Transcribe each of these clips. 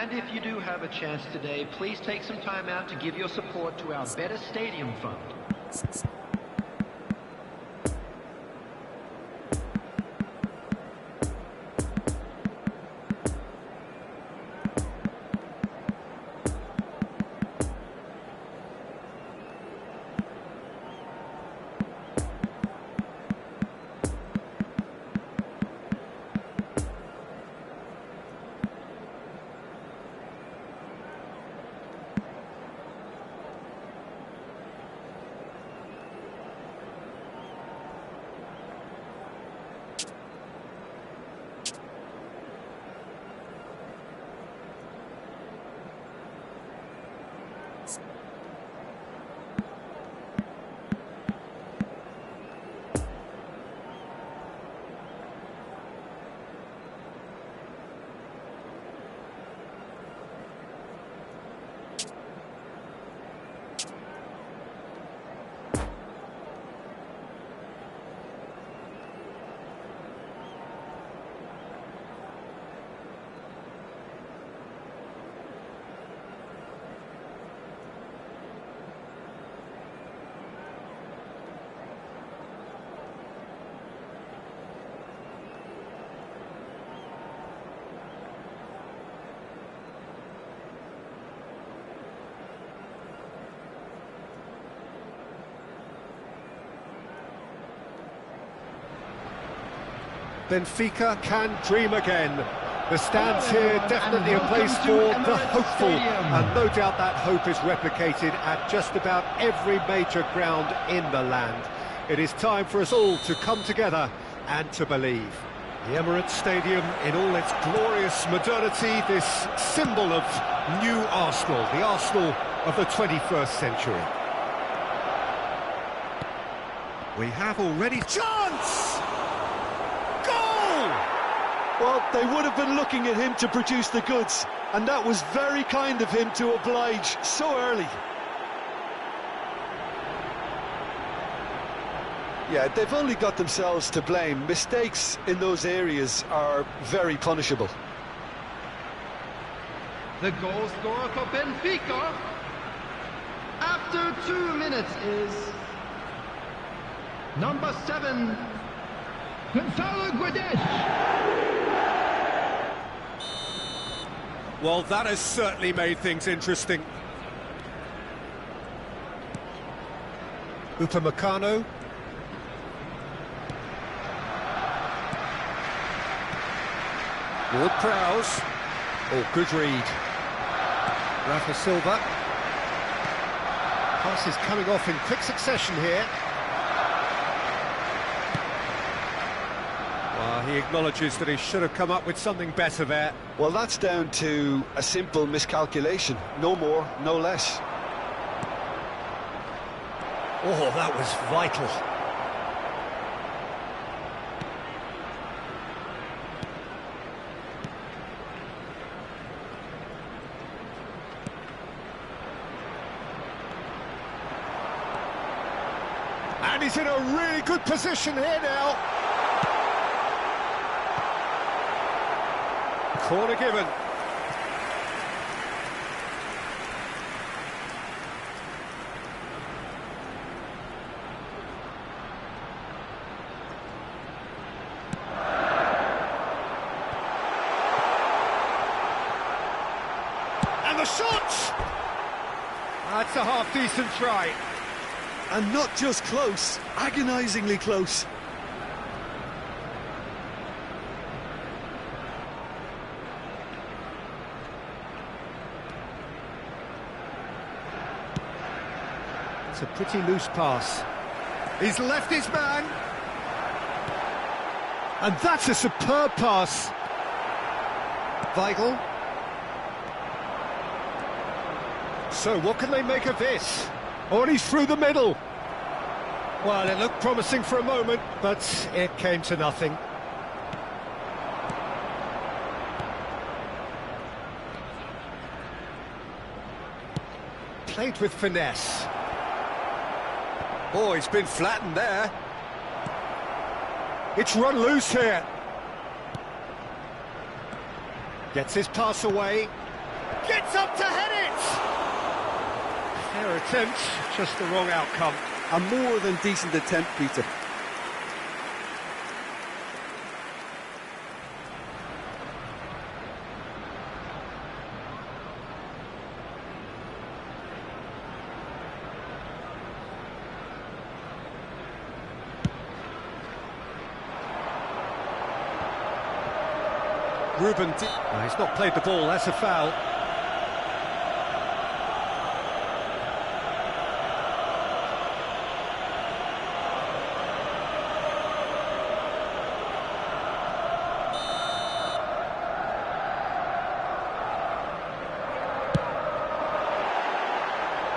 And if you do have a chance today, please take some time out to give your support to our Better Stadium Fund. Benfica can dream again. The stands here definitely a place for the hopeful, and no doubt that hope is replicated at just about every major ground in the land. It is time for us all to come together and to believe. The Emirates Stadium in all its glorious modernity, this symbol of new Arsenal, the Arsenal of the 21st century. We have already... Chance! Well, they would have been looking at him to produce the goods, and that was very kind of him to oblige so early. Yeah, they've only got themselves to blame. Mistakes in those areas are very punishable. The goal scorer for Benfica after 2 minutes is number 7, Guedes. Well, that has certainly made things interesting. Upamecano. Ward-Prowse. Oh, good read. Rafa Silva. Pass is coming off in quick succession here. Well, he acknowledges that he should have come up with something better there. Well, that's down to a simple miscalculation. No more, no less. Oh, that was vital. And he's in a really good position here now. Corner given. And the shot! That's a half-decent try. And not just close, agonisingly close. It's a pretty loose pass. He's left his man. And that's a superb pass. Weigl. So what can they make of this? Oh, and he's through the middle. Well, it looked promising for a moment, but it came to nothing. Played with finesse. Oh, he's been flattened there. It's run loose here. Gets his pass away. Gets up to head it! Fair attempt, just the wrong outcome. A more than decent attempt, Peter. He's not played the ball, that's a foul.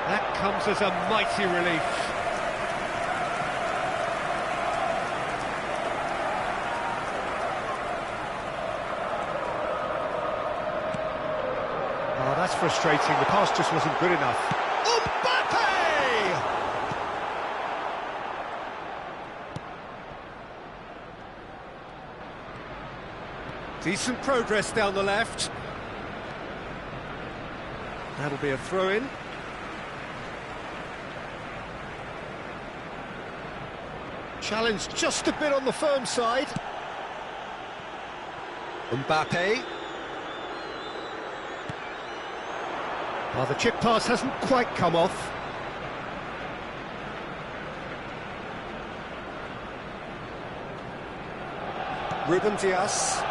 That comes as a mighty relief. Oh, that's frustrating. The pass just wasn't good enough. Mbappe! Decent progress down the left. That'll be a throw-in. Challenge just a bit on the firm side. Mbappe. Oh, the chip pass hasn't quite come off. Ruben Dias.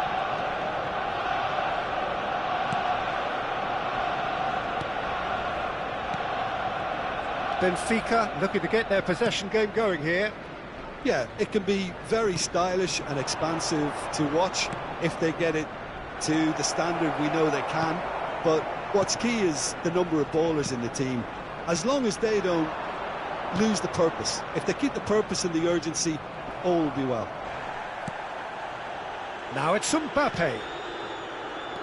Benfica looking to get their possession game going here. Yeah, it can be very stylish and expansive to watch if they get it to the standard we know they can. But what's key is the number of ballers in the team. As long as they don't lose the purpose, if they keep the purpose and the urgency, all will be well. Now it's Mbappe.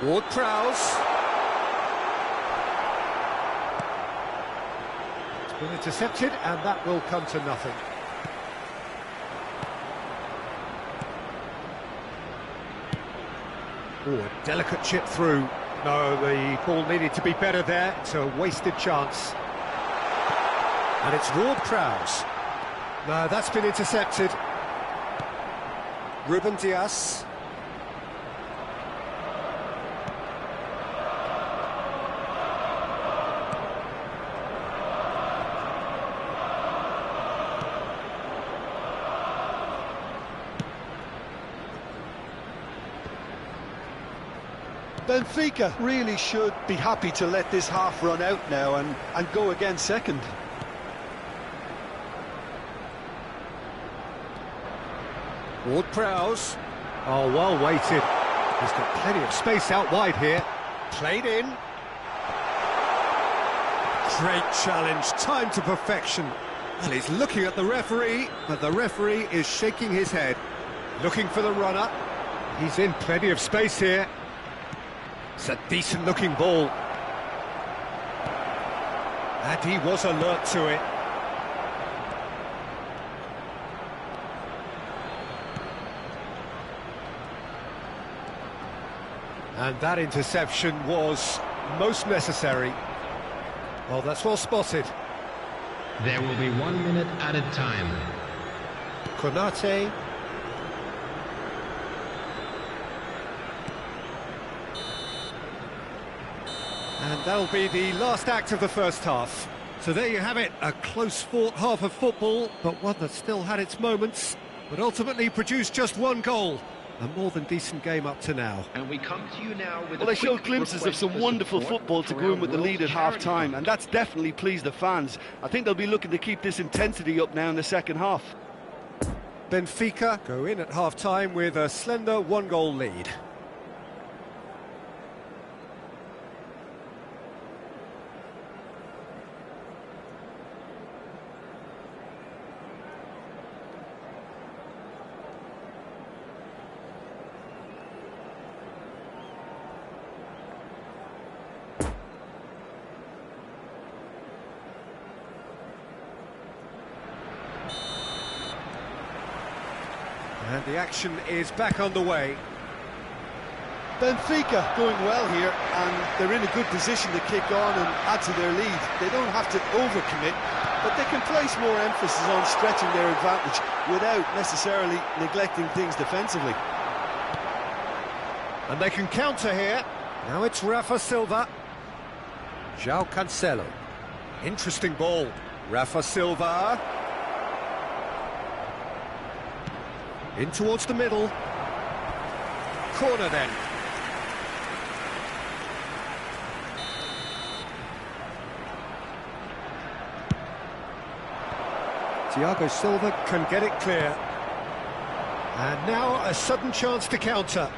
Ward-Prowse. It's been intercepted, and that will come to nothing. Oh, a delicate chip through. No, the ball needed to be better there. It's a wasted chance. And it's Ward-Prowse. No, that's been intercepted. Ruben Dias. Benfica really should be happy to let this half run out now and go again second. Ward-Prowse. Oh, well weighted. He's got plenty of space out wide here. Played in. Great challenge, time to perfection. Well, he's looking at the referee, but the referee is shaking his head. Looking for the runner. He's in plenty of space here. It's a decent-looking ball. And he was alert to it. And that interception was most necessary. Well, that's well spotted. There will be 1 minute added time. Konate. And that'll be the last act of the first half. So there you have it, a close-fought half of football, but one that still had its moments, but ultimately produced just one goal. A more than decent game up to now. And we come to you now with Well, they showed glimpses of some wonderful football to go in with the lead at half-time, and that's definitely pleased the fans. I think they'll be looking to keep this intensity up now in the second half. Benfica go in at half-time with a slender one-goal lead. And the action is back underway. Benfica going well here, and they're in a good position to kick on and add to their lead. They don't have to overcommit, but they can place more emphasis on stretching their advantage without necessarily neglecting things defensively. And they can counter here. Now it's Rafa Silva. João Cancelo. Interesting ball. Rafa Silva. In towards the middle. Corner then. Thiago Silva can get it clear. And now a sudden chance to counter.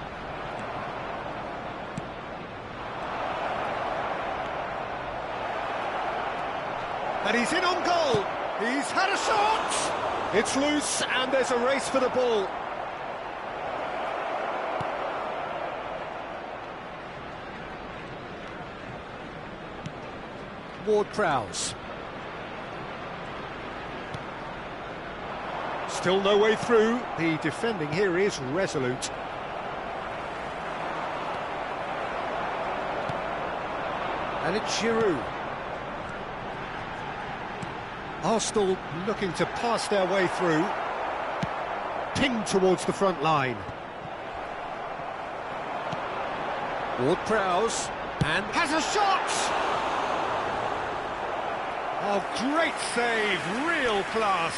And he's in on goal. He's had a shot. It's loose and there's a race for the ball. Ward-Prowse. Still no way through. The defending here is resolute. And it's Giroud. Arsenal looking to pass their way through. Pinged towards the front line. Ward-Prowse. And has a shot! Oh, great save, real class.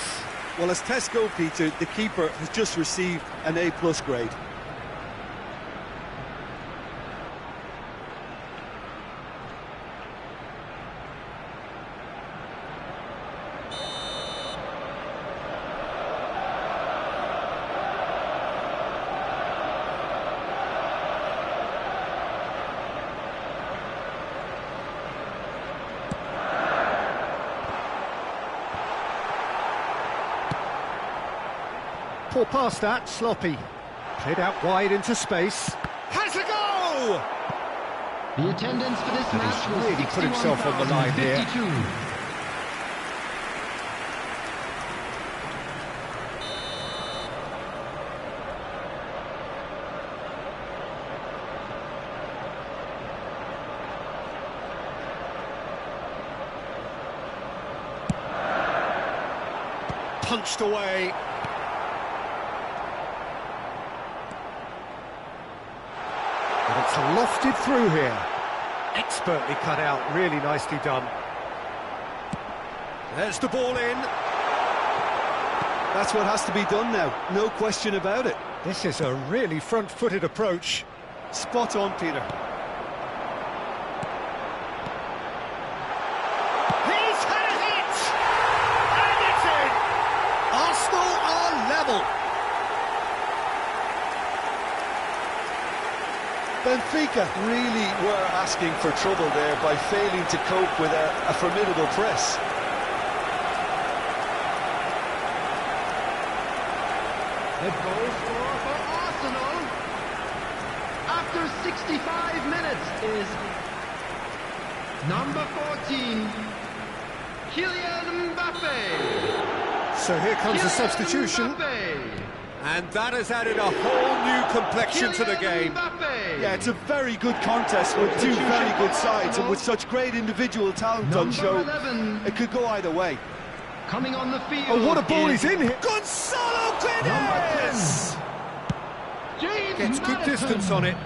Well, as tests go, Peter, the keeper has just received an A+ grade. Poor pass that, sloppy. Played out wide into space. Has a go! The attendance for this And match he's was really put himself on the line here. 61,052. Punched away. But it's lofted through here. Expertly cut out, really nicely done. There's the ball in. That's what has to be done now, no question about it. This is a really front-footed approach. Spot on, Peter. He's had a hit! And it's in! Arsenal are level. Benfica really were asking for trouble there by failing to cope with a formidable press. The goal scorer for Arsenal after 65 minutes is number 14, Kylian Mbappe. So here comes the substitution. And that has added a whole new complexion to the game. Yeah, it's a very good contest with two very good sides, and with such great individual talent on show, it could go either way. Coming on the field. Oh, what a ball he's in here. Gonzalo Guedes! Gets good distance on it.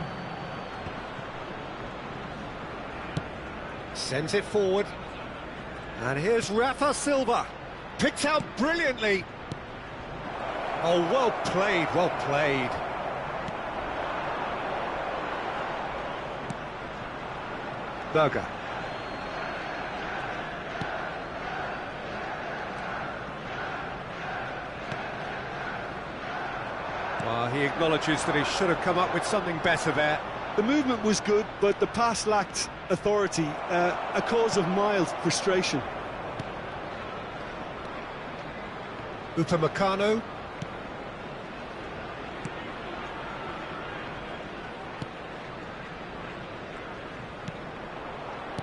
Sends it forward. And here's Rafa Silva. Picked out brilliantly. Oh, well played, well played. Berger. Well, he acknowledges that he should have come up with something better there. The movement was good, but the pass lacked authority, a cause of mild frustration. Upamecano.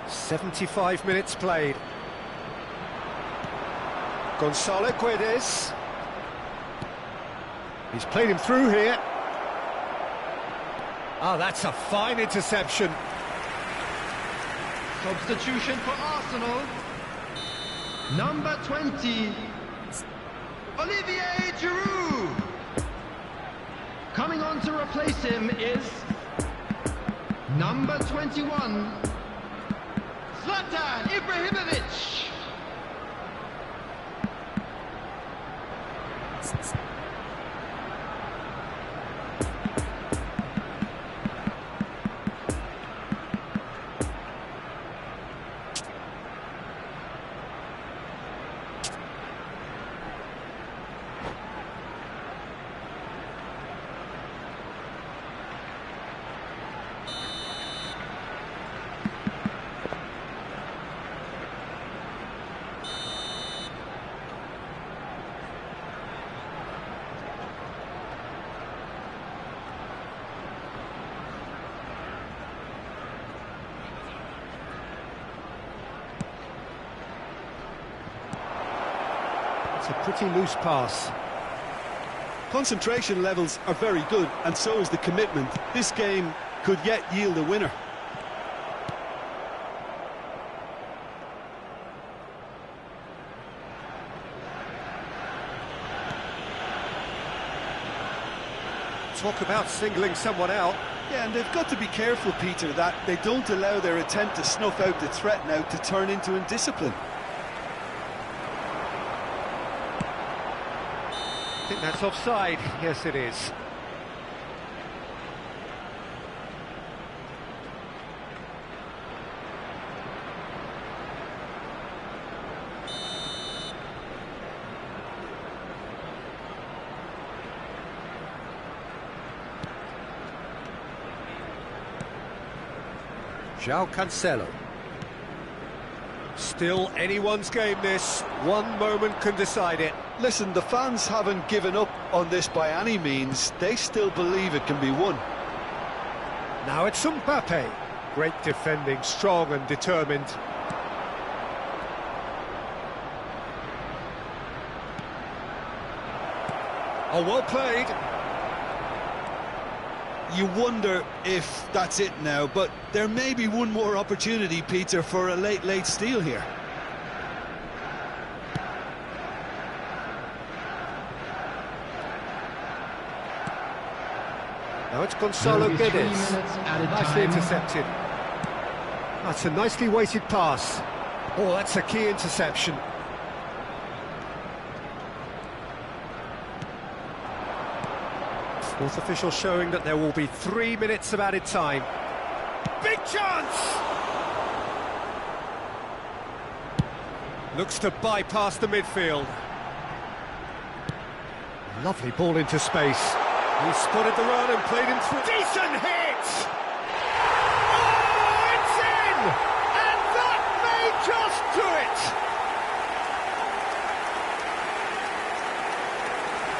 "75 minutes played. Gonzalo Guedes. He's played him through here. Oh, that's a fine interception. Substitution for Arsenal. Number 20, Olivier Giroud. Coming on to replace him is number 21, Zlatan Ibrahimovic. It's a pretty loose pass. Concentration levels are very good, and so is the commitment. This game could yet yield a winner. Talk about singling someone out. Yeah, and they've got to be careful, Peter, that they don't allow their attempt to snuff out the threat now to turn into indiscipline. I think that's offside. Yes, it is. João Cancelo. Still anyone's game this. One moment can decide it. Listen, the fans haven't given up on this by any means. They still believe it can be won. Now it's Mbappe. Great defending, strong and determined. Oh, well played. You wonder if that's it now, but there may be one more opportunity, Peter, for a late steal here. Now it's Gonzalo Guedes. Nicely intercepted. That's a nicely weighted pass. Oh, that's a key interception. Fourth official showing that there will be 3 minutes of added time. Big chance! Looks to bypass the midfield. Lovely ball into space. He spotted the run and played him through. Decent hit! Oh, it's in! And that may just do it!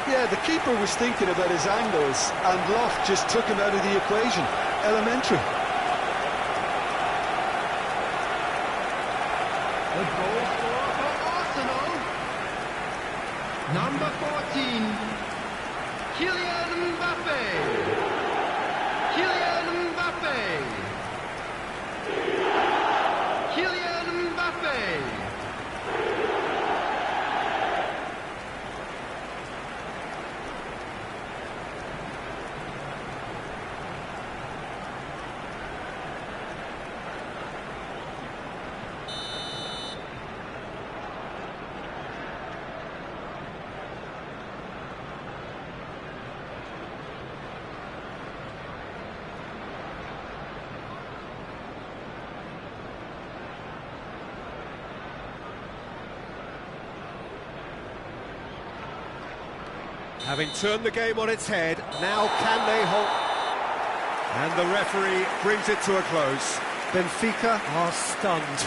Yeah, the keeper was thinking about his angles, and Loft just took him out of the equation. Elementary. The goal scorer for Arsenal, number 14, Kylian Mbappe. Kylian Mbappe. Kylian Mbappe. Having turned the game on its head, now can they hold? And the referee brings it to a close. Benfica are stunned.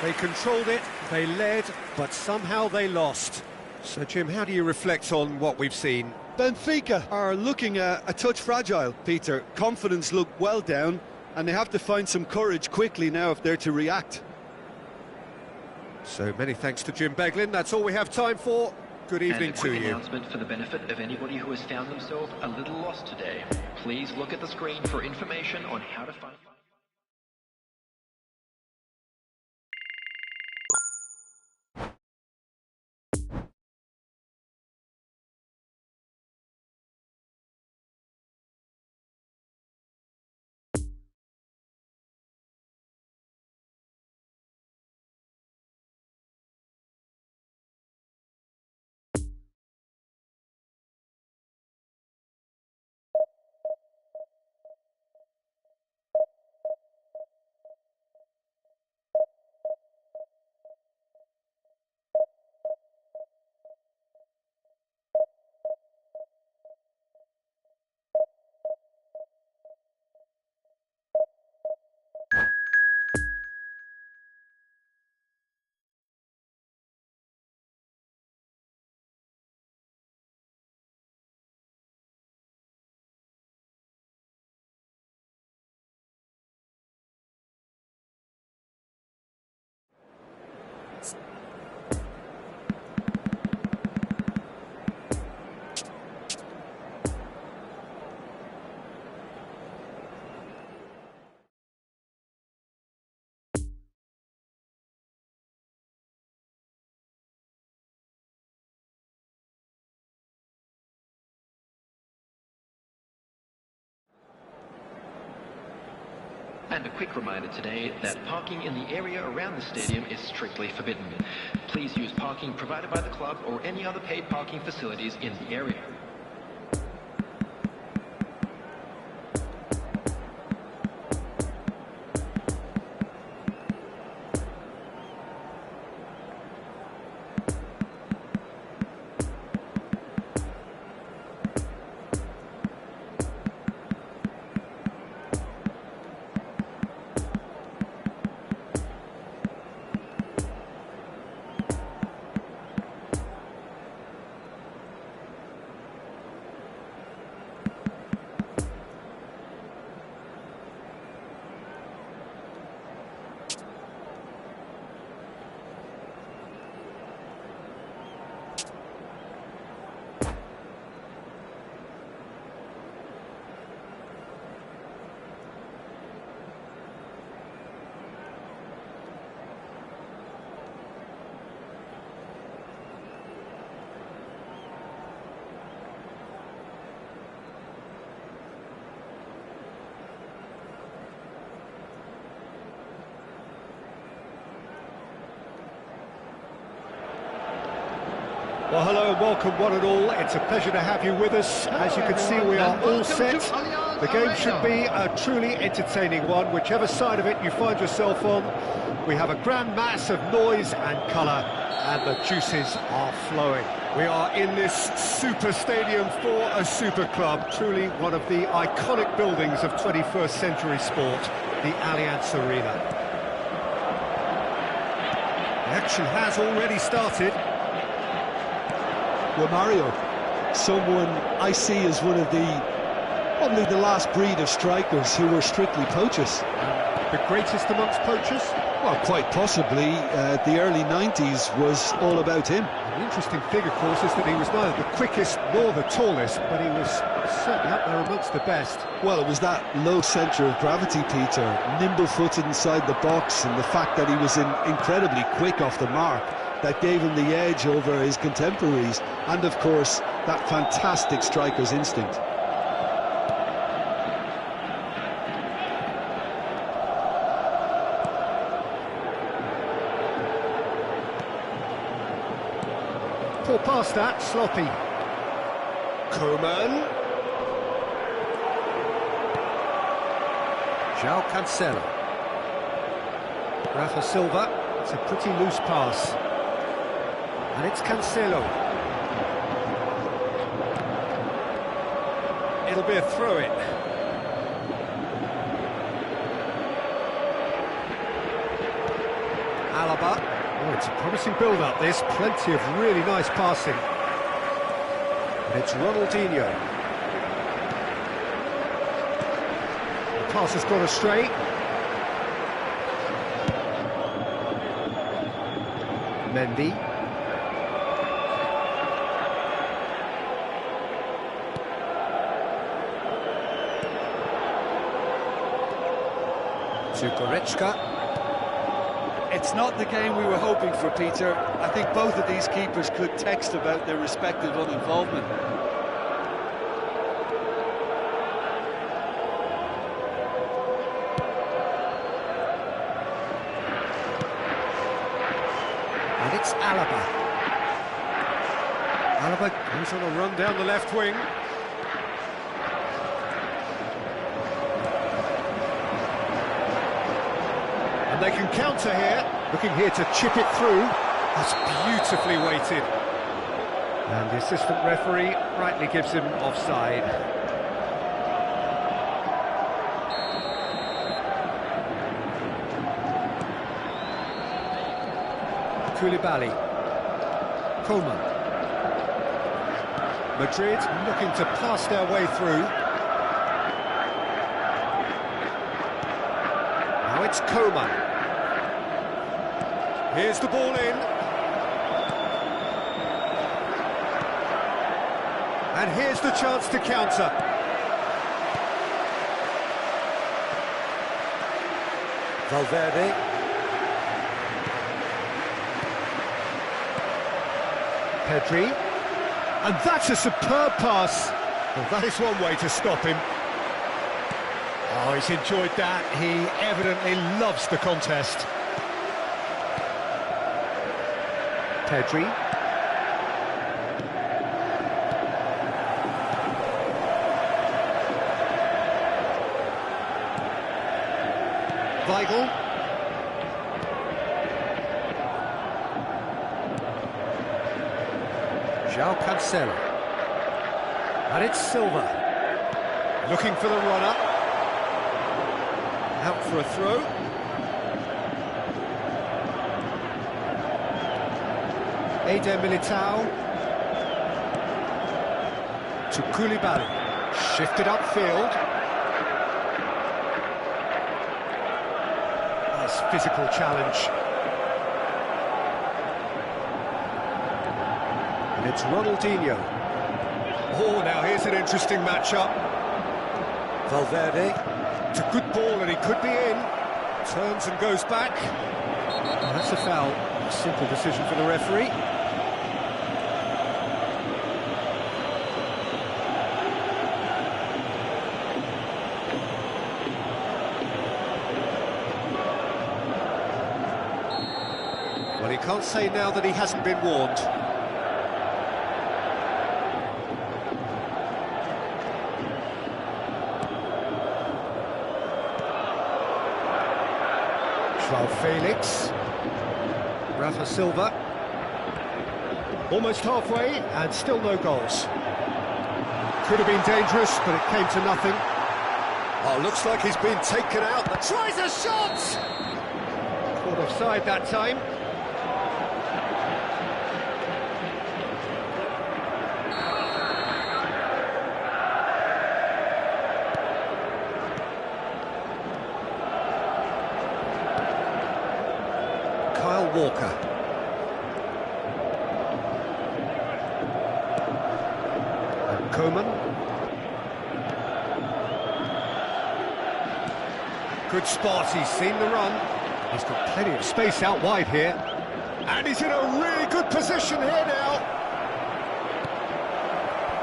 They controlled it, they led, but somehow they lost. So, Jim, how do you reflect on what we've seen? Benfica are looking a touch fragile, Peter. Confidence looked well down, and they have to find some courage quickly now if they're to react. So many thanks to Jim Beglin. That's all we have time for. Good evening to you. Announcement for the benefit of anybody who has found themselves a little lost today. Please look at the screen for information on how to find... And a quick reminder today that parking in the area around the stadium is strictly forbidden. Please use parking provided by the club or any other paid parking facilities in the area. Well, hello and welcome one and all. It's a pleasure to have you with us. As you can see, we are all set. The game should be a truly entertaining one, whichever side of it you find yourself on. We have a grand mass of noise and colour, and the juices are flowing. We are in this super stadium for a super club, truly one of the iconic buildings of 21st century sport, the Allianz Arena. The action has already started. Well, Mario, someone I see as one of probably the last breed of strikers who were strictly poachers. The greatest amongst poachers? Well, quite possibly. The early 90s was all about him. The interesting thing, of course, is that he was neither the quickest nor the tallest, but he was certainly up there amongst the best. Well, it was that low centre of gravity, Peter, nimble-footed inside the box, and the fact that he was incredibly quick off the mark that gave him the edge over his contemporaries, and of course that fantastic striker's instinct. Poor pass that, sloppy. Koeman. João Cancelo. Rafa Silva. It's a pretty loose pass. And it's Cancelo. It'll be a throw-in. Alaba. Oh, it's a promising build-up, this. Plenty of really nice passing. And it's Ronaldinho. The pass has gone astray. Mendy. Goretzka. It's not the game we were hoping for, Peter. I think both of these keepers could text about their respective uninvolvement. And it's Alaba. Alaba goes on a run down the left wing. And they can counter here. Looking here to chip it through. That's beautifully weighted. And the assistant referee rightly gives him offside. Koulibaly. Coman. Madrid looking to pass their way through. Now it's Coman. Here's the ball in. And here's the chance to counter. Valverde. Pedri. And that's a superb pass. Well, that is one way to stop him. Oh, he's enjoyed that. He evidently loves the contest. Pedri. Weigl. João Cancelo. And it's Silva. Looking for the runner. Out for a throw. Eder Militao. To Koulibaly. Shifted upfield. Nice physical challenge. And it's Ronaldinho. Oh, now here's an interesting matchup. Valverde. It's a good ball and he could be in. Turns and goes back. Oh, that's a foul. A simple decision for the referee. Well, he can't say now that he hasn't been warned. Felix, Rafa Silva, almost halfway and still no goals. Could have been dangerous, but it came to nothing. Oh, looks like he's been taken out. Tries a shot! Caught offside that time. Walker. And Coman. Good spot, he's seen the run. He's got plenty of space out wide here. And he's in a really good position here now.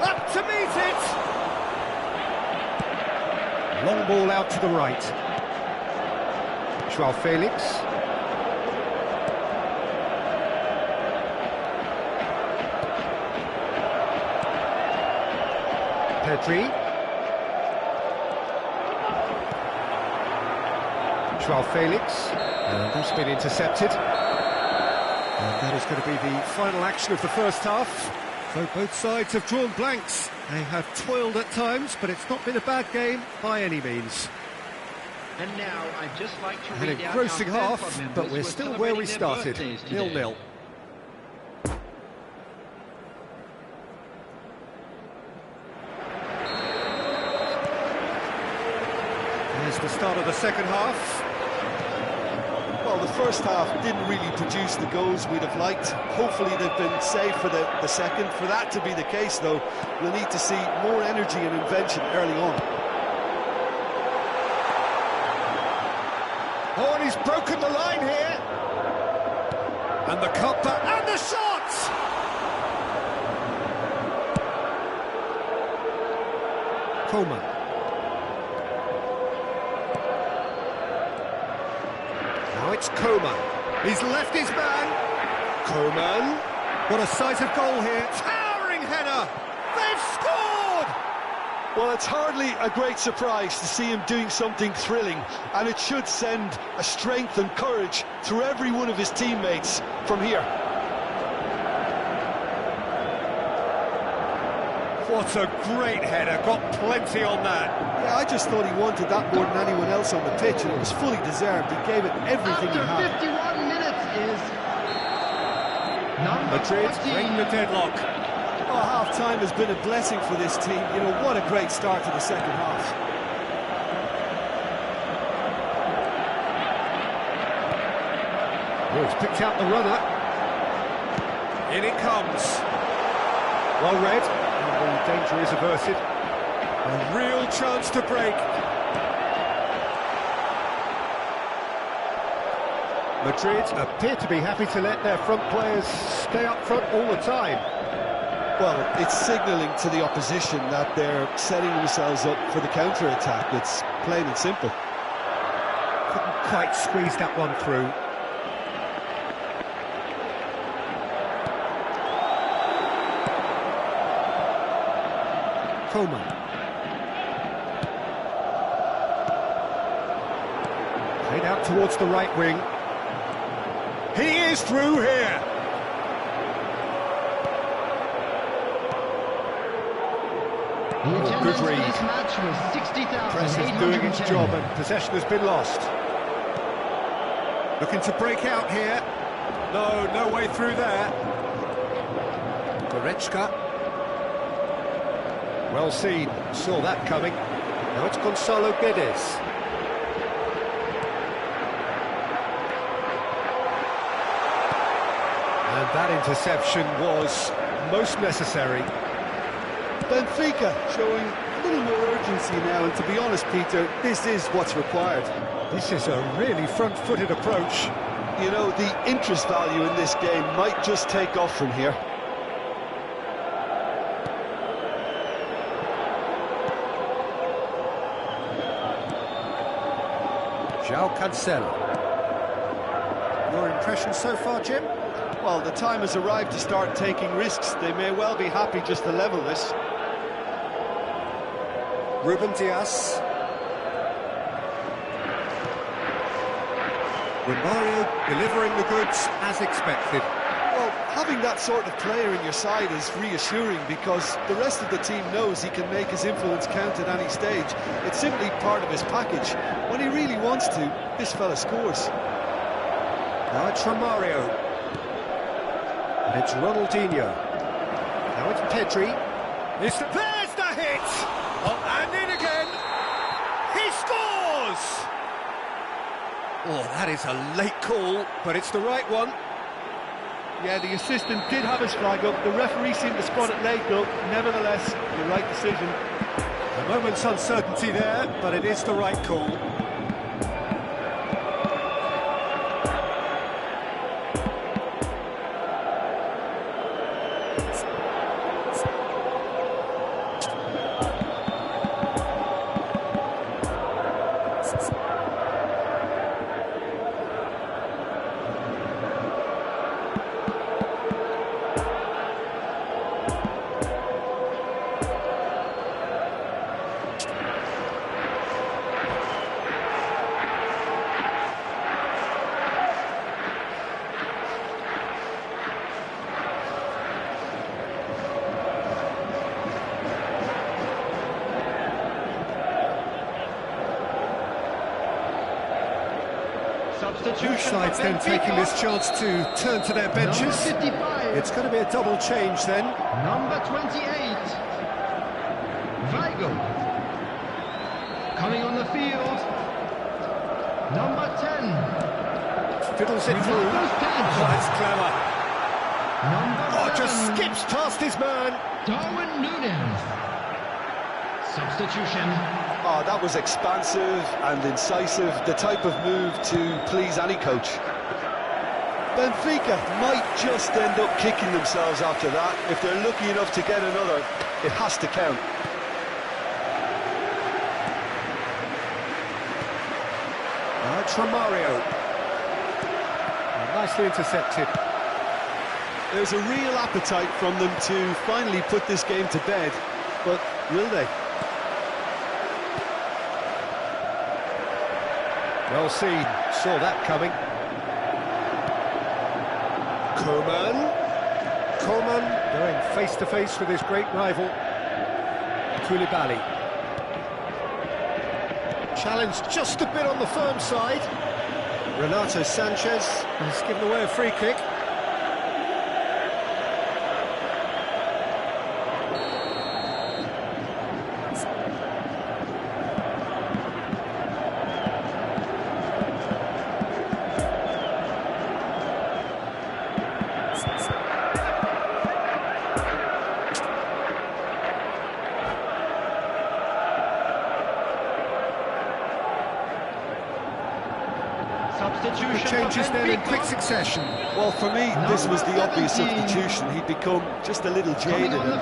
Up to meet it! Long ball out to the right. João Felix. Pedri. João Felix. And that's been intercepted. And that is going to be the final action of the first half. So both sides have drawn blanks. They have toiled at times, but it's not been a bad game by any means. And now I'd just like to An read out engrossing our half, members but we're who are still where we celebrating their started. birthdays today. 0-0. There's the start of the second half. Well, the first half didn't really produce the goals we'd have liked. Hopefully they've been saved for the second. For that to be the case, though, we'll need to see more energy and invention early on. Oh, and he's broken the line here. And the cutback, and the shot! Coman. Now it's Coman. He's left his man. Coman. What a sight of goal here. Towering header. They've scored! Well, it's hardly a great surprise to see him doing something thrilling, and it should send a strength and courage through every one of his teammates from here. What a great header, got plenty on that. Yeah, I just thought he wanted that more than anyone else on the pitch, and it was fully deserved. He gave it everything he had. After 51 minutes is number Madrid 14. break the deadlock. Oh, half-time has been a blessing for this team. You know, what a great start to the second half. Oh, he's picked out the runner. In it comes. Well read. The danger is averted. A real chance to break. Madrid appear to be happy to let their front players stay up front all the time. Well, it's signalling to the opposition that they're setting themselves up for the counter-attack. It's plain and simple. Couldn't quite squeeze that one through. Coman. Played out towards the right wing. He is through here. The attendance for read. this match was 60,810. Press is doing its job and possession has been lost. Looking to break out here. No way through there. Goretzka. Well seen, saw that coming. Now it's Gonzalo Guedes. And that interception was most necessary. Benfica showing a little more urgency now, and to be honest, Peter, this is what's required. This is a really front-footed approach. You know, the interest value in this game might just take off from here. João Cancelo. Your impression so far, Jim? Well, the time has arrived to start taking risks. They may well be happy just to level this. Ruben Dias. Romario delivering the goods as expected. Well, having that sort of player in your side is reassuring because the rest of the team knows he can make his influence count at any stage. It's simply part of his package. When he really wants to, this fella scores. Now it's Romario. And it's Ronaldinho. Now it's Pedri. There's the hit! Oh, and in again! He scores! Oh, that is a late call, but it's the right one. Yeah, the assistant did have his flag up. The referee seemed to spot it late, though. Nevertheless, the right decision. A moment's uncertainty there, but it is the right call. Both sides then taking this chance to turn to their benches. It's going to be a double change then. Number 28, Weigl. Coming on the field, number 10. Fiddles it through. Oh, that's clever. Number Oh, just 7, skips past his man. Darwin Núñez. Substitution. Oh, that was expansive and incisive, the type of move to please any coach. Benfica might just end up kicking themselves after that. If they're lucky enough to get another, it has to count. Mario. Nicely intercepted. There's a real appetite from them to finally put this game to bed, but will they? Well seen, saw that coming. Coman going face-to-face with his great rival. Koulibaly. Challenged just a bit on the firm side. Renato Sanchez has given away a free kick. Substitution. Changes then in quick succession. Well, for me, this was the obvious substitution. He'd become just a little jaded, and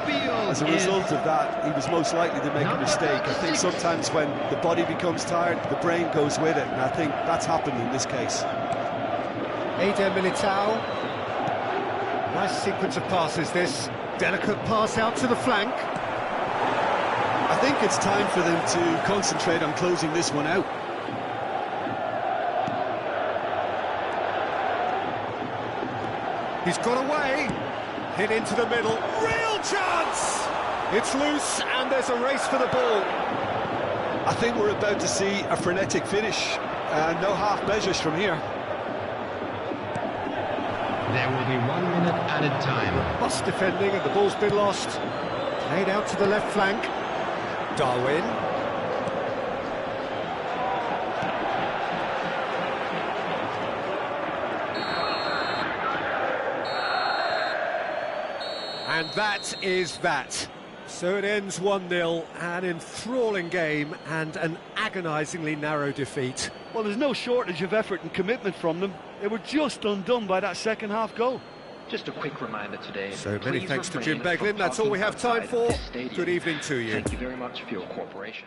as a result of that, he was most likely to make a mistake. I think sometimes when the body becomes tired, the brain goes with it, and I think that's happened in this case. Eder Militao. Nice sequence of passes, this. Delicate pass out to the flank. I think it's time for them to concentrate on closing this one out. He's got away, hit into the middle, real chance! It's loose and there's a race for the ball. I think we're about to see a frenetic finish, no half measures from here. There will be 1 minute added time. Robust defending and the ball's been lost. Played out to the left flank. Darwin. And that is that. So it ends 1-0, an enthralling game and an agonisingly narrow defeat. Well, there's no shortage of effort and commitment from them. They were just undone by that second-half goal. Just a quick reminder today. So many please thanks to refrain Jim Beglin. from That's all we have time parking for. outside this stadium. Good evening to you. Thank you very much for your cooperation.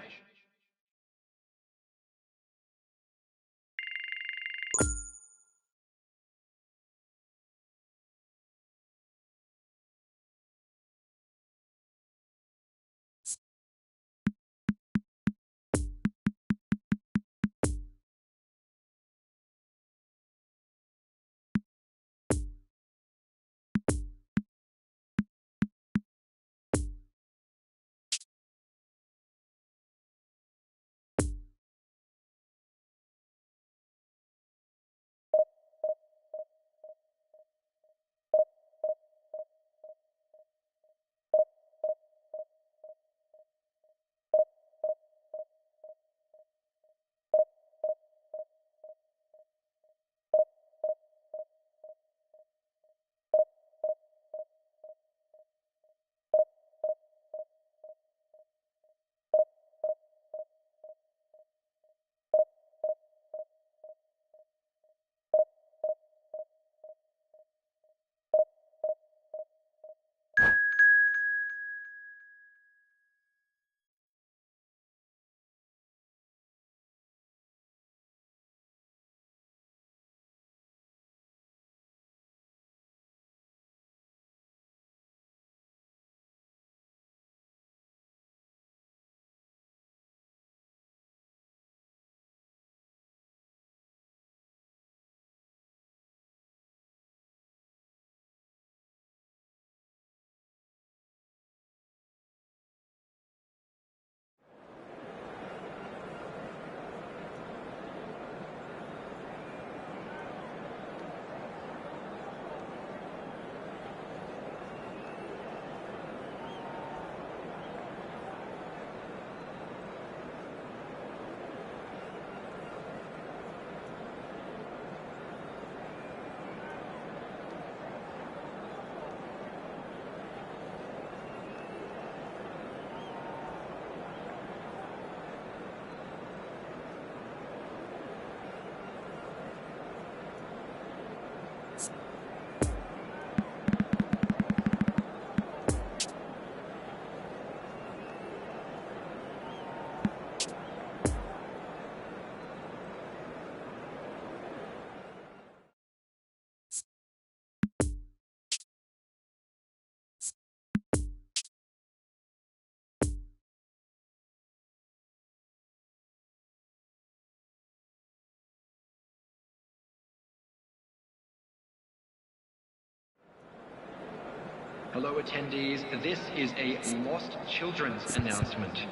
Hello attendees, this is a lost children's announcement.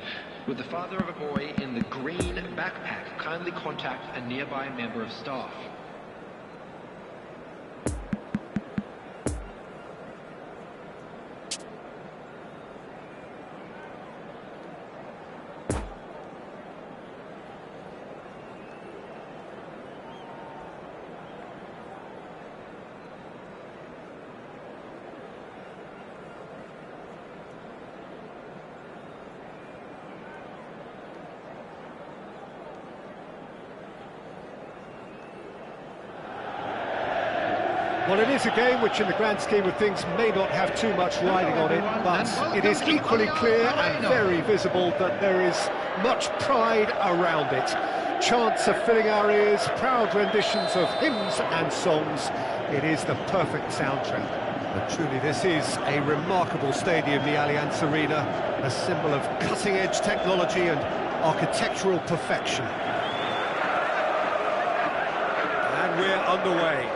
Would the father of a boy in the green backpack kindly contact a nearby member of staff? Well, it is a game which in the grand scheme of things may not have too much riding on it, but it is equally clear and very visible that there is much pride around it. Chants are filling our ears, proud renditions of hymns and songs. It is the perfect soundtrack. And truly this is a remarkable stadium, the Allianz Arena, a symbol of cutting-edge technology and architectural perfection. And we're underway.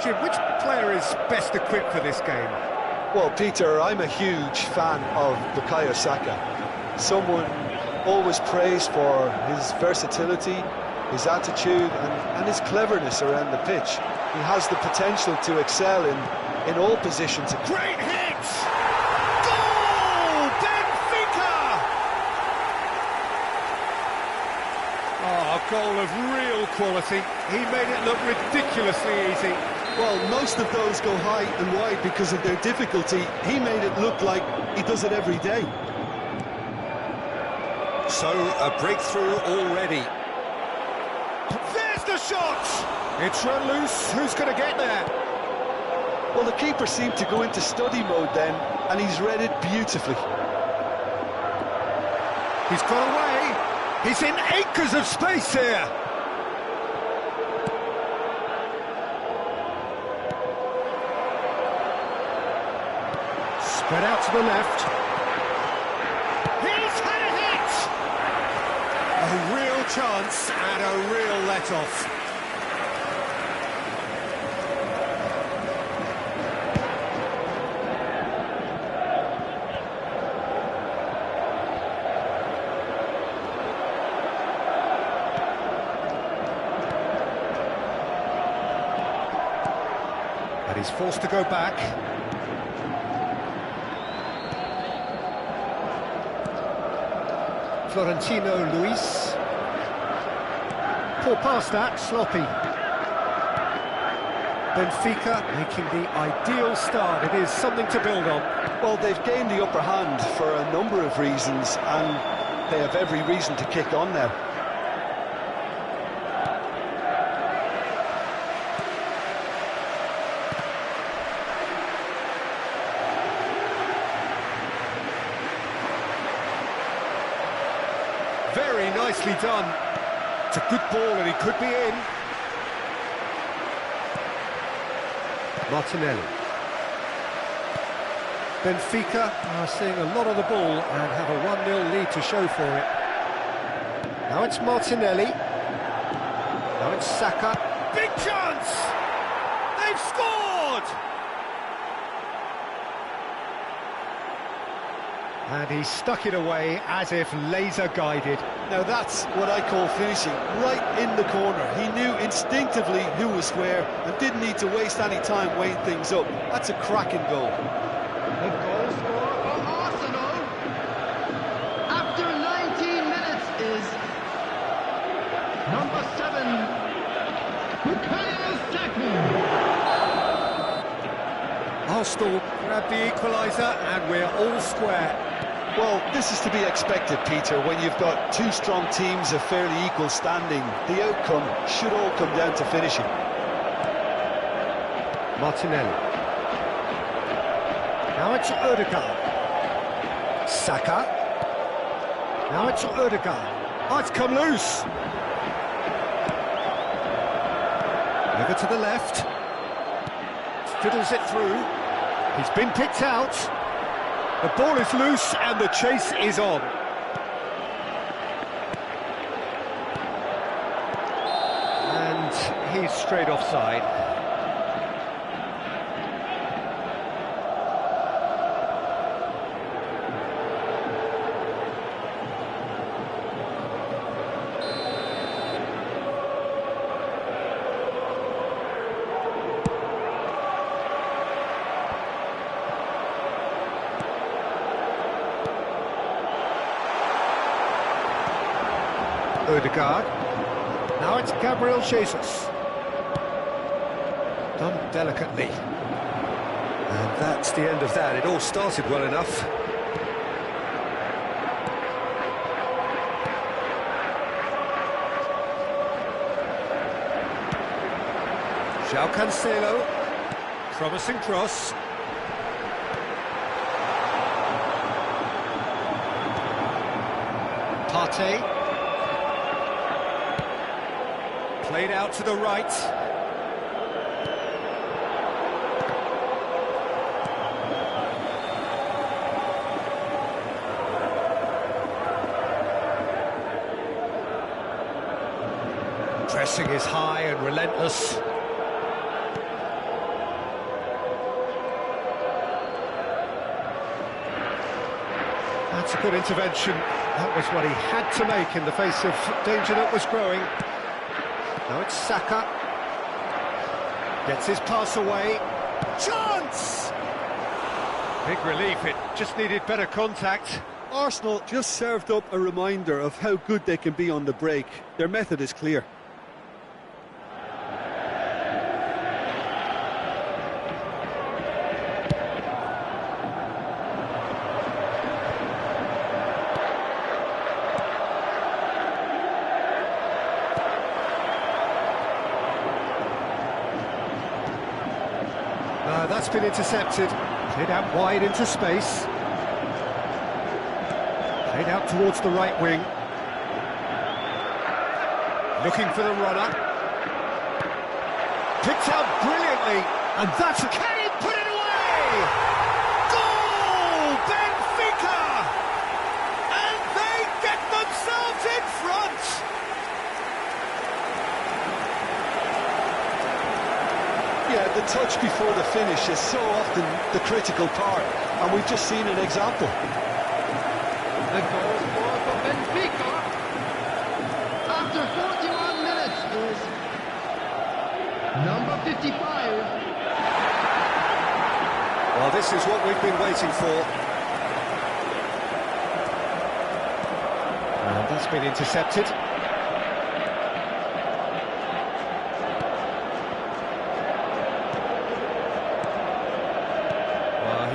Jim, which player is best equipped for this game? Well, Peter, I'm a huge fan of Bukayo Saka. Someone always praised for his versatility, his attitude and his cleverness around the pitch. He has the potential to excel in all positions. Great hit! Goal! Benfica! Oh, a goal of real quality. He made it look ridiculously easy. Well, most of those go high and wide because of their difficulty. He made it look like he does it every day. So, a breakthrough already. There's the shot! It's run loose. Who's going to get there? Well, the keeper seemed to go into study mode then, and he's read it beautifully. He's got away. He's in acres of space here. Spread out to the left. He's had a hit! A real chance and a real let-off. And he's forced to go back. Florentino Luis. Poor pass that, sloppy. Benfica making the ideal start. It is something to build on. Well, they've gained the upper hand for a number of reasons, and they have every reason to kick on now. Very nicely done. It's a good ball and he could be in. Martinelli. Benfica are seeing a lot of the ball and have a 1-0 lead to show for it. Now it's Martinelli. Now it's Saka. Big chance! They've scored! And he stuck it away as if laser-guided. Now that's what I call finishing, right in the corner. He knew instinctively who was where and didn't need to waste any time weighing things up. That's a cracking goal. The goal scorer for Arsenal after 19 minutes is number 7, Bukayo Saka. Arsenal grab the equaliser and we're all square. Well, this is to be expected, Peter, when you've got two strong teams of fairly equal standing. The outcome should all come down to finishing. Martinelli. Now it's Odegaard. Saka. Now it's Odegaard. Oh, it's come loose. Over to the left. Fiddles it through. He's been picked out. The ball is loose and the chase is on. And he's straight offside. Odegaard. Now it's Gabriel Jesus. Done delicately. And that's the end of that. It all started well enough. João Cancelo. Promising cross. Partey. Played out to the right. Pressing is high and relentless. That's a good intervention. That was what he had to make in the face of danger that was growing. Now it's Saka. Gets his pass away. Chance! Big relief, it just needed better contact. Arsenal just served up a reminder of how good they can be on the break. Their method is clear. That's been intercepted. Played out wide into space. Played out towards the right wing. Looking for the runner. Picked out brilliantly. And that's a... Can he put it away? Goal! Benfica! And they get themselves in front! Yeah, the touch before the finish is so often the critical part, and we've just seen an example. The goal scored for Benfica after 41 minutes is number 55. Well, this is what we've been waiting for. And that's been intercepted.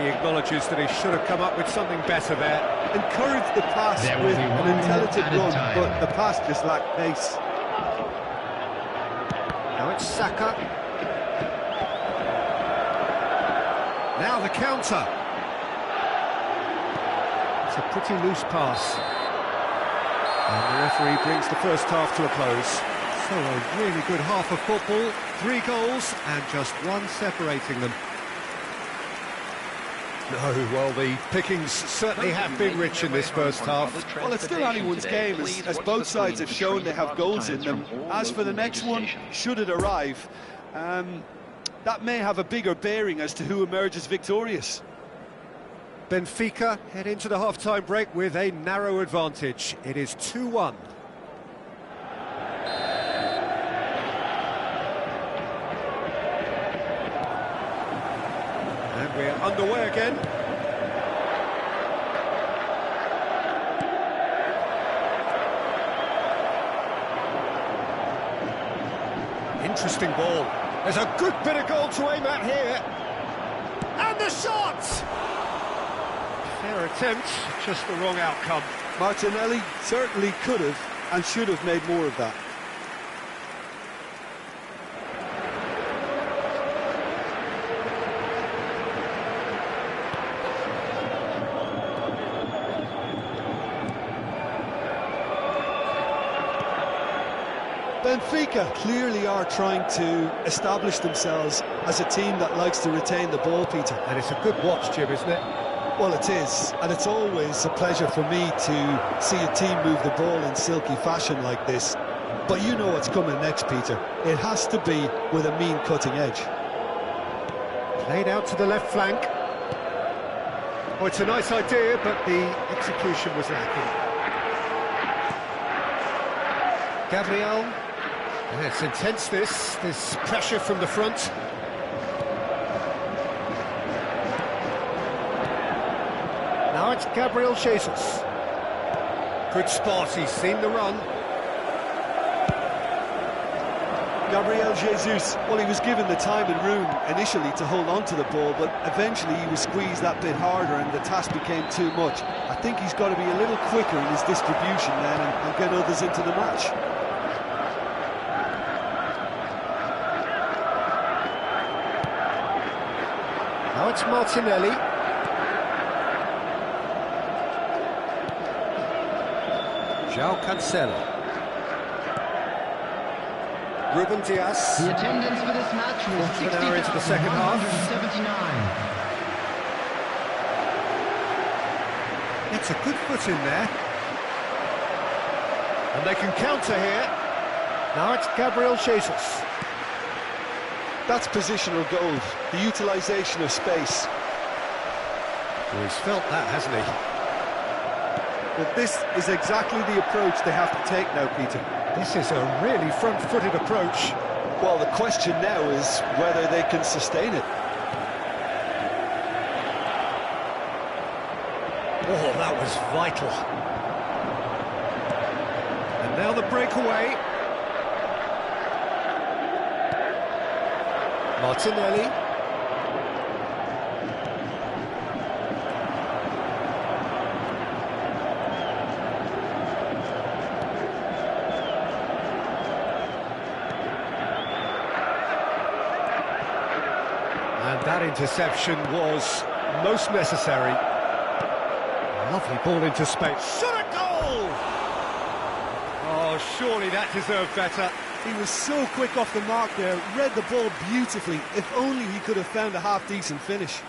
He acknowledges that he should have come up with something better there. Encouraged the pass There will with be an 1 minute intelligent at a run, time. but the pass just lacked pace. Now it's Saka. Now the counter. It's a pretty loose pass. And the referee brings the first half to a close. So a really good half of football. 3 goals and just 1 separating them. No, well, the pickings certainly have been rich in this first half. Well, it's still anyone's game, as both sides have shown they have goals in them. As for the next one, should it arrive, that may have a bigger bearing as to who emerges victorious. Benfica head into the half-time break with a narrow advantage. It is 2-1. And we're underway again. Interesting ball. There's a good bit of goal to aim at here. And the shot! Fair attempt, just the wrong outcome. Martinelli certainly could have and should have made more of that. Benfica clearly are trying to establish themselves as a team that likes to retain the ball, Peter. And it's a good watch, Jim, isn't it? Well, it is, and it's always a pleasure for me to see a team move the ball in silky fashion like this. But you know what's coming next, Peter. It has to be with a mean cutting edge. Played out to the left flank. Oh, it's a nice idea, but the execution was lacking. Gabriel. Yeah, it's intense, this pressure from the front. Now it's Gabriel Jesus. Good spot, he's seen the run. Gabriel Jesus, well, he was given the time and room initially to hold on to the ball, but eventually he was squeezed that bit harder and the task became too much. I think he's got to be a little quicker in his distribution then and get others into the match. Now it's Martinelli. João Cancelo. Ruben Dias. The attendance for this match was Quarter of an hour into the second half. 60,179. It's a good foot in there. And they can counter here. Now it's Gabriel Jesus. That's positional goals, the utilisation of space. Well, he's felt that, hasn't he? But this is exactly the approach they have to take now, Peter. This is a really front-footed approach. Well, the question now is whether they can sustain it. Oh, that was vital. And now the breakaway. Martinelli. And that interception was most necessary. Lovely ball into space. Shot a goal! Oh, surely that deserved better. He was so quick off the mark there, read the ball beautifully. If only he could have found a half-decent finish.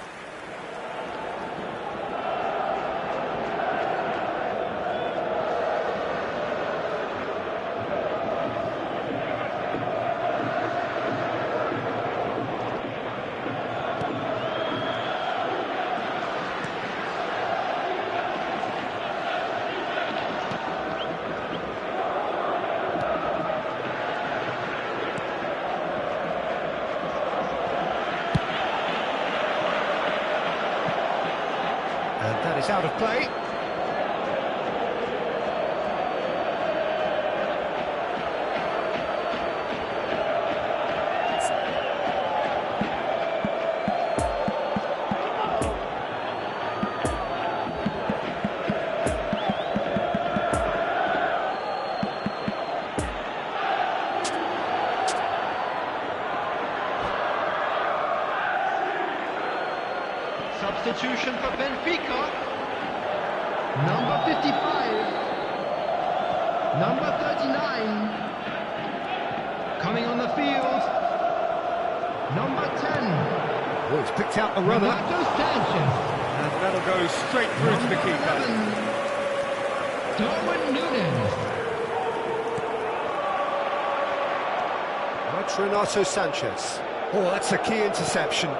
And that is out of play. Substitution for Benfica. Number 55. Number 39. Coming on the field. Number 10. Oh, he's picked out the runner. Renato Sanchez. And that'll go straight through to the keeper. Darwin Núñez. That's Renato Sanchez. Oh, that's a key interception.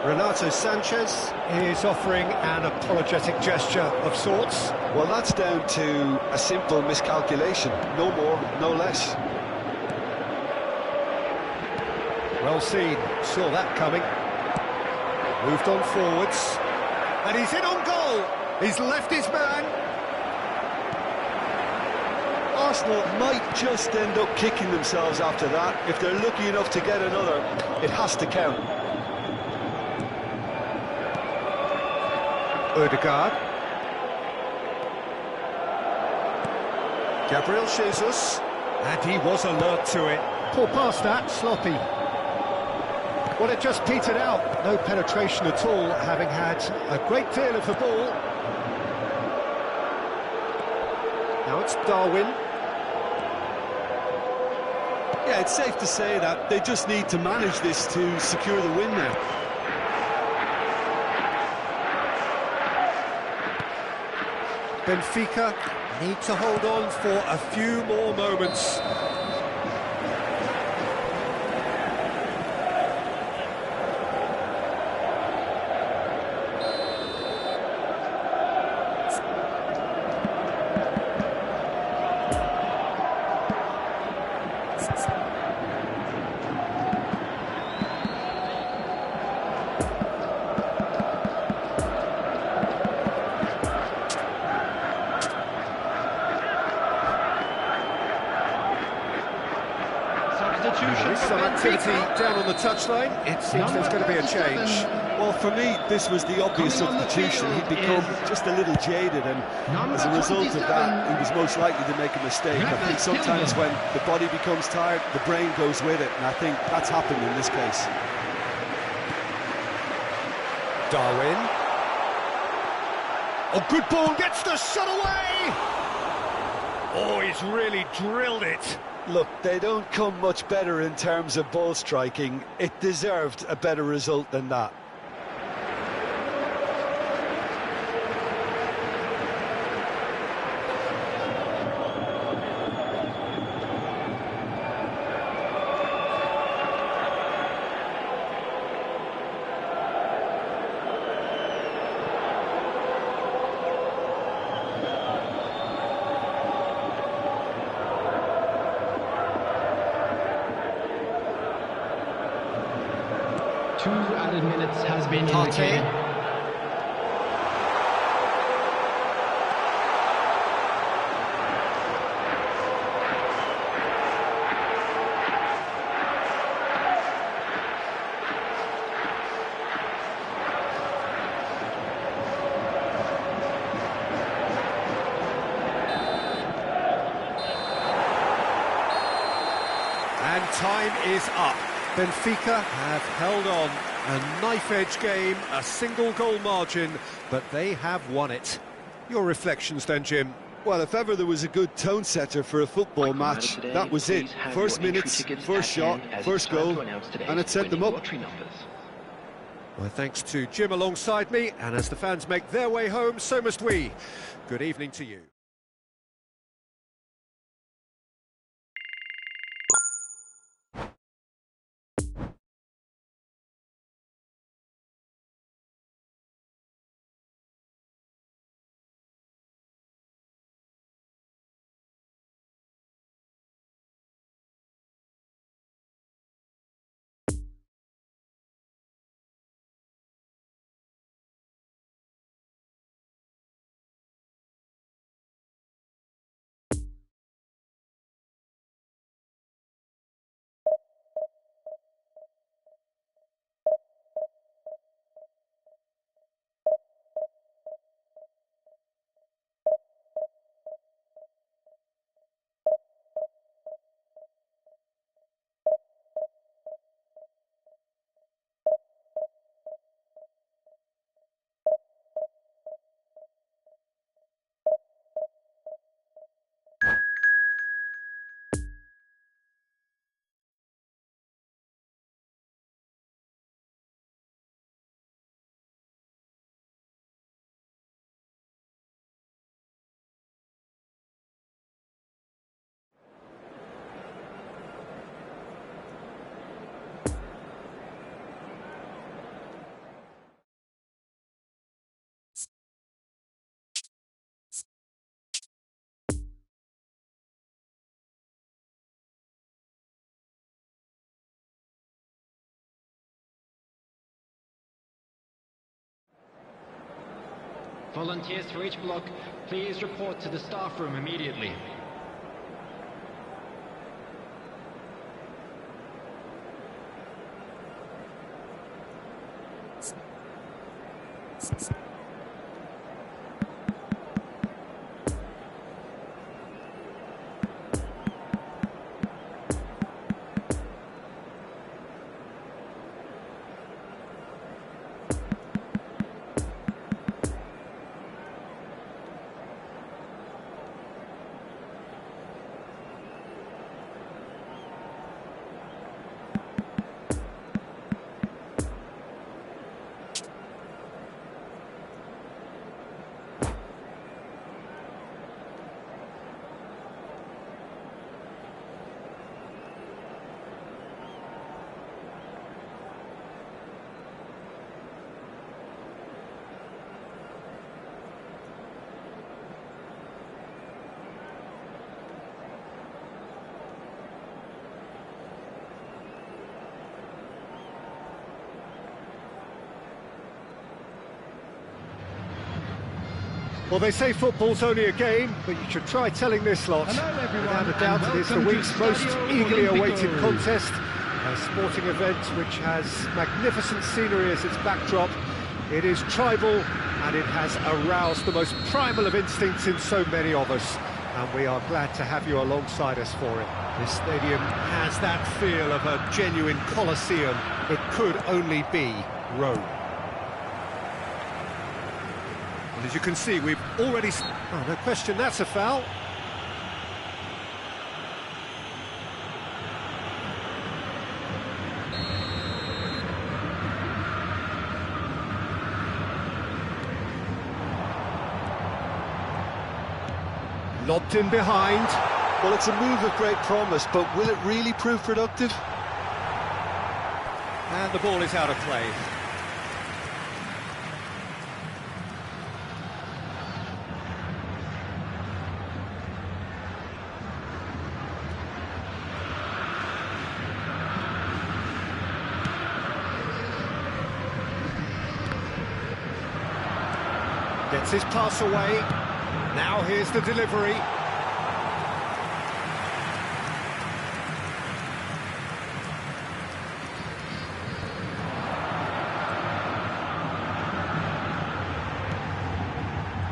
Renato Sanchez is offering an apologetic gesture of sorts. Well, that's down to a simple miscalculation. No more, no less. Well seen, saw that coming. Moved on forwards. And he's in on goal! He's left his man. Arsenal might just end up kicking themselves after that. If they're lucky enough to get another, it has to count. Odegaard. Gabriel Jesus. And he was alert to it. Poor pass that, sloppy. Well, it just petered out. No penetration at all, having had a great deal of the ball. Now it's Darwin. Yeah, it's safe to say that they just need to manage this to secure the win now. Benfica need to hold on for a few more moments. activity down on the touchline. It seems there's going to be a change. Well, for me, this was the obvious substitution. He'd become just a little jaded, and as a result of that, he was most likely to make a mistake. I think sometimes when the body becomes tired, the brain goes with it, and I think that's happened in this case. Darwin. Oh, good ball, gets the shot away! Oh, he's really drilled it. Look, they don't come much better in terms of ball striking. It deserved a better result than that. Two added minutes has been indicated. And time is up. Benfica have held on. A knife-edge game, a single-goal margin, but they have won it. Your reflections then, Jim? Well, if ever there was a good tone setter for a football match, that was it. First minutes, first shot, first goal, and it set them up. Well, thanks to Jim alongside me, and as the fans make their way home, so must we. Good evening to you. Volunteers for each block, please report to the staff room immediately. Well, they say football's only a game, but you should try telling this lot. Without a doubt, it is the week's most eagerly awaited contest. A sporting event which has magnificent scenery as its backdrop. It is tribal, and it has aroused the most primal of instincts in so many of us. And we are glad to have you alongside us for it. This stadium has that feel of a genuine Colosseum. It could only be Rome. And as you can see, we've already... Oh, no question, that's a foul. Lobbed in behind. Well, it's a move of great promise, but will it really prove productive? And the ball is out of play. Gets his pass away. Now here's the delivery.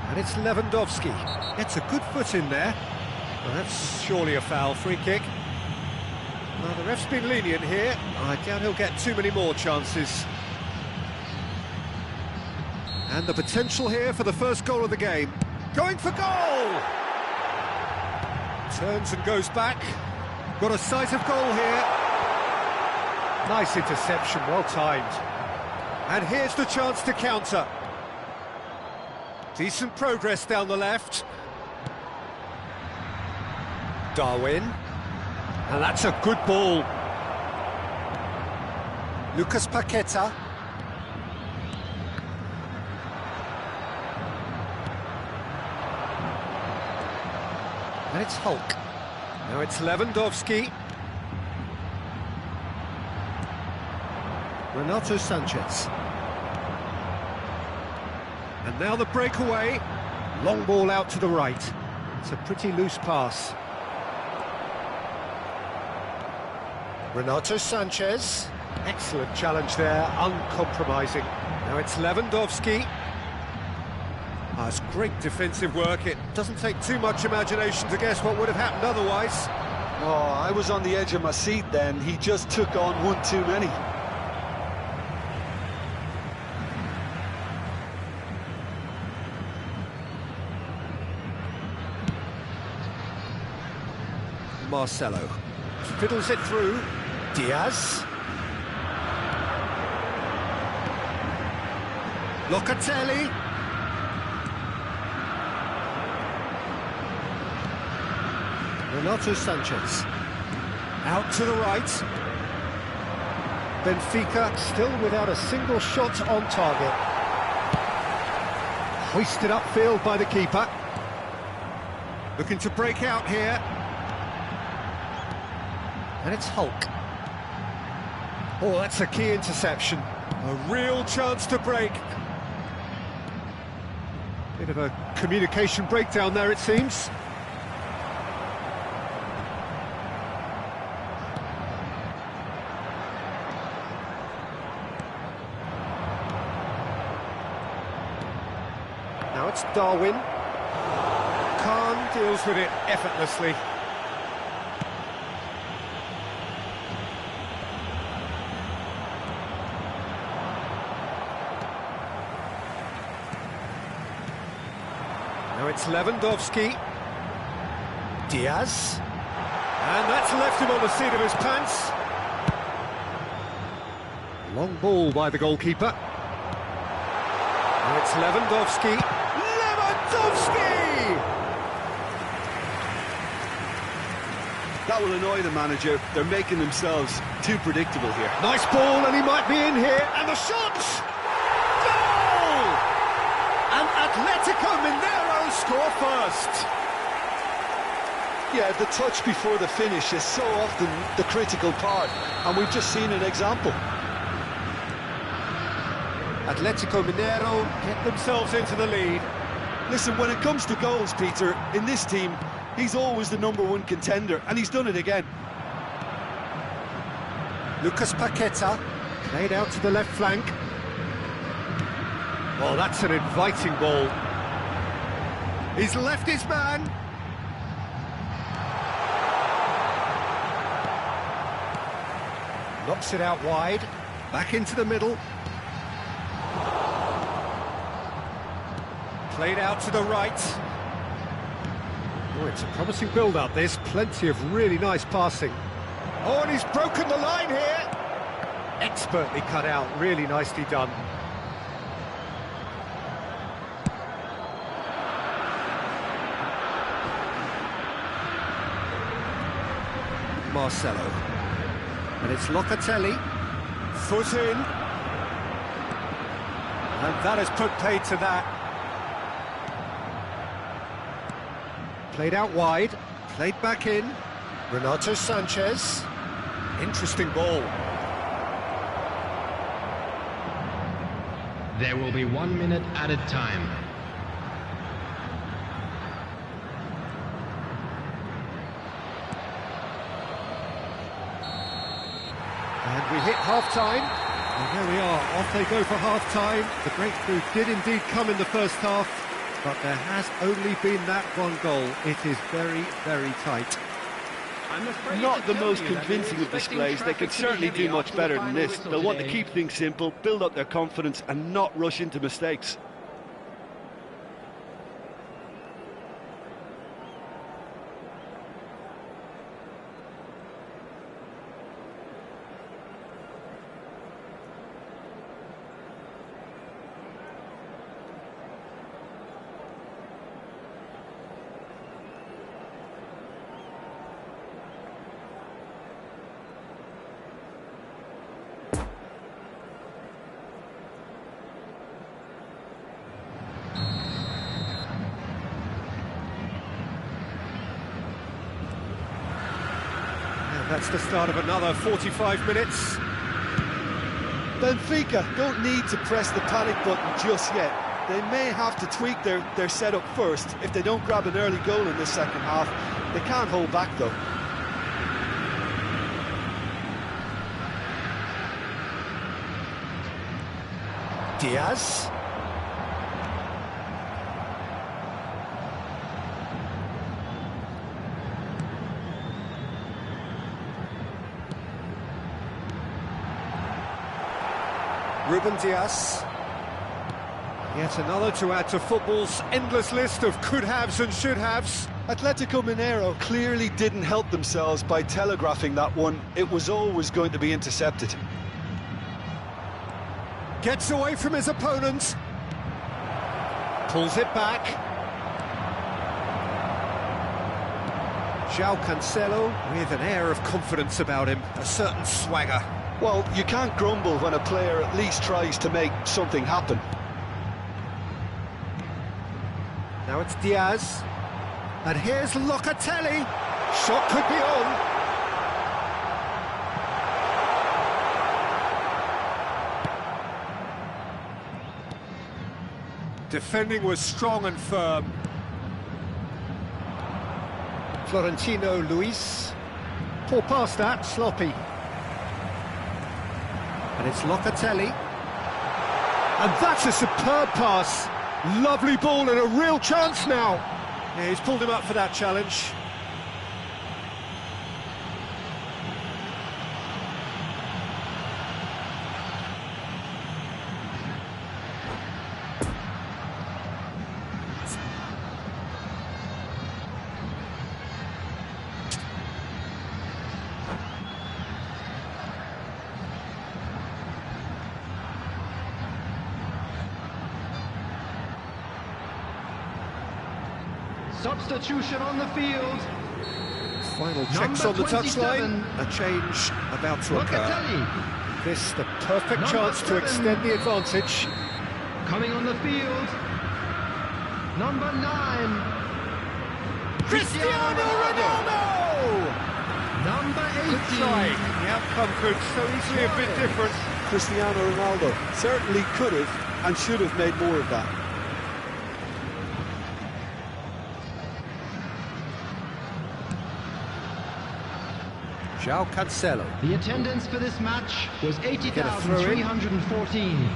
And it's Lewandowski. Gets a good foot in there. Well, that's surely a foul, free kick. Well, the ref's been lenient here. I doubt he'll get too many more chances. And the potential here for the first goal of the game. Going for goal! Turns and goes back. Got a sight of goal here. Nice interception, well timed. And here's the chance to counter. Decent progress down the left. Darwin. And that's a good ball. Lucas Paqueta. And it's Hulk. Now it's Lewandowski. Renato Sanchez. And now the breakaway. Long ball out to the right. It's a pretty loose pass. Renato Sanchez. Excellent challenge there, uncompromising. Now it's Lewandowski. It's great defensive work. It doesn't take too much imagination to guess what would have happened otherwise. Oh, I was on the edge of my seat then. He just took on one too many. Marcelo fiddles it through. Diaz. Locatelli. Renato Sanchez. Out to the right. Benfica still without a single shot on target. Hoisted upfield by the keeper. Looking to break out here. And it's Hulk. Oh, that's a key interception. A real chance to break. Bit of a communication breakdown there, it seems. Now it's Darwin. Khan deals with it effortlessly. Now it's Lewandowski. Diaz. And that's left him on the seat of his pants. Long ball by the goalkeeper. Now it's Lewandowski. Lewandowski! That will annoy the manager. They're making themselves too predictable here. Nice ball, and he might be in here. And the shot! Goal! And Atletico Mineiro score first. Yeah, the touch before the finish is so often the critical part, and we've just seen an example. Atletico Mineiro get themselves into the lead. Listen, when it comes to goals, Peter, in this team, he's always the #1 contender, and he's done it again. Lucas Paqueta, played out to the left flank. Oh, that's an inviting ball. He's left his man. Knocks it out wide, back into the middle. Played out to the right. Oh, it's a promising build-up, this. Plenty of really nice passing. Oh, and he's broken the line here. Expertly cut out, really nicely done. Marcelo. And it's Locatelli. Foot in. And that has put paid to that. Played out wide, played back in. Renato Sanchez. Interesting ball. There will be 1 minute added time. And we hit half-time. And there we are, off they go for half-time. The breakthrough did indeed come in the first half, but there has only been that one goal. It is very, very tight. Not the most convincing of displays. They could certainly do much better than this. They'll want to keep things simple, build up their confidence and not rush into mistakes. That's the start of another 45 minutes. Benfica don't need to press the panic button just yet. They may have to tweak their setup first. If they don't grab an early goal in this second half, they can't hold back though. Diaz. Ruben Diaz. Yet another to add to football's endless list of could-haves and should-haves. Atletico Mineiro clearly didn't help themselves by telegraphing that one. It was always going to be intercepted. Gets away from his opponent. Pulls it back. João Cancelo with an air of confidence about him, a certain swagger. Well, you can't grumble when a player at least tries to make something happen. Now it's Diaz. And here's Locatelli. Shot could be on. Defending was strong and firm. Florentino Luis. Poor pass that, sloppy. And it's Locatelli. And that's a superb pass. Lovely ball and a real chance now. Yeah, he's pulled him up for that challenge. Substitution on the field. Final checks on the touchline. A change about to occur. Locatelli. This the perfect chance to extend the advantage. Coming on the field. Number 9. Cristiano Ronaldo! Number 18. The outcome could so easily have been different. Cristiano Ronaldo certainly could have and should have made more of that. João Cancelo. The attendance for this match was 80,314.